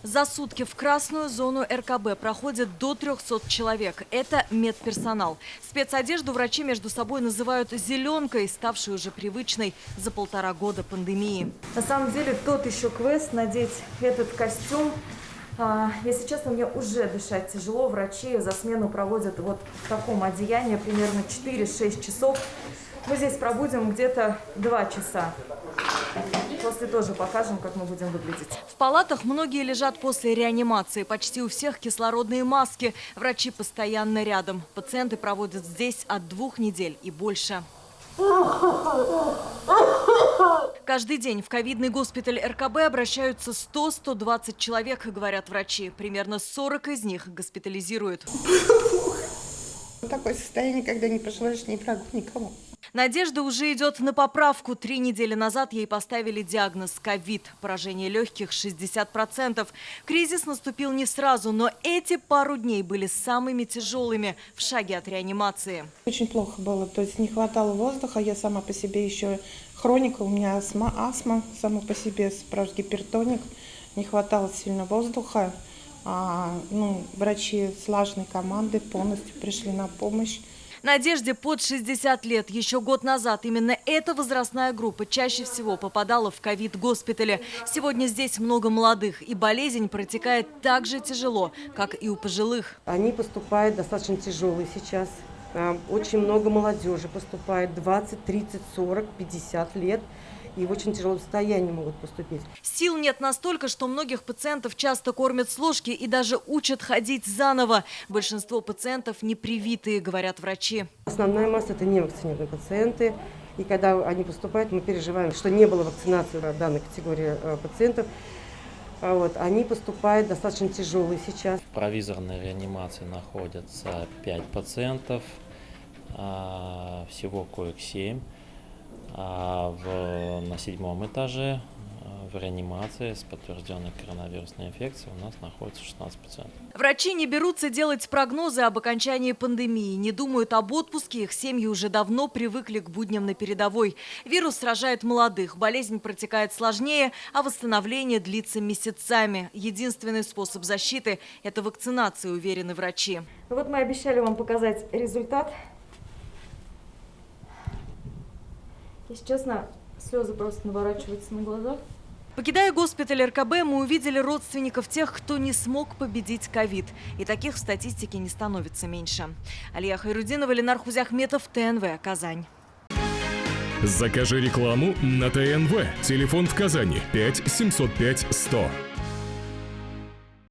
За сутки в красную зону РКБ проходит до 300 человек. Это медперсонал. Спецодежду врачи между собой называют «зеленкой», ставшей уже привычной за 1,5 года пандемии. На самом деле тот еще квест надеть этот костюм. Если честно, мне уже дышать тяжело. Врачи за смену проводят вот в таком одеянии примерно 4-6 часов. Мы здесь пробудем где-то 2 часа. После тоже покажем, как мы будем выглядеть. В палатах многие лежат после реанимации. Почти у всех кислородные маски. Врачи постоянно рядом. Пациенты проводят здесь от 2 недель и больше. Каждый день в ковидный госпиталь РКБ обращаются 100-120 человек, говорят врачи. Примерно 40 из них госпитализируют. Такое состояние, когда не пожелаешь ни врагу, никому. Надежда уже идет на поправку. 3 недели назад ей поставили диагноз ковид. Поражение легких 60%. Кризис наступил не сразу, но эти пару дней были самыми тяжелыми в шаге от реанимации. Очень плохо было, то есть не хватало воздуха. Я сама по себе еще хроника, у меня астма сама по себе, справжний гипертоник. Не хватало сильно воздуха. Врачи слаженной команды полностью пришли на помощь. Надежде под 60 лет. Еще год назад именно эта возрастная группа чаще всего попадала в ковид-госпитале. Сегодня здесь много молодых, и болезнь протекает так же тяжело, как и у пожилых. Они поступают достаточно тяжелые сейчас. Очень много молодежи поступает, 20, 30, 40, 50 лет. И в очень тяжелом состоянии могут поступить. Сил нет настолько, что многих пациентов часто кормят с ложки и даже учат ходить заново. Большинство пациентов непривитые, говорят врачи. Основная масса – это невакцинированные пациенты. И когда они поступают, мы переживаем, что не было вакцинации данной категории пациентов. Они поступают достаточно тяжелые сейчас. В провизорной реанимации находятся 5 пациентов, всего коек 7. На 7-м этаже в реанимации с подтвержденной коронавирусной инфекцией у нас находится 16 пациентов. Врачи не берутся делать прогнозы об окончании пандемии. Не думают об отпуске. Их семьи уже давно привыкли к будням на передовой. Вирус сражает молодых. Болезнь протекает сложнее, а восстановление длится месяцами. Единственный способ защиты – это вакцинация, уверены врачи. Вот мы обещали вам показать результат. Если честно, слезы просто наворачиваются на глазах. Покидая госпиталь РКБ, мы увидели родственников тех, кто не смог победить ковид. И таких в статистике не становится меньше. Алия Хайрудинова, Ленар Хузяхметов, ТНВ, Казань. Закажи рекламу на ТНВ. Телефон в Казани 5 705 100.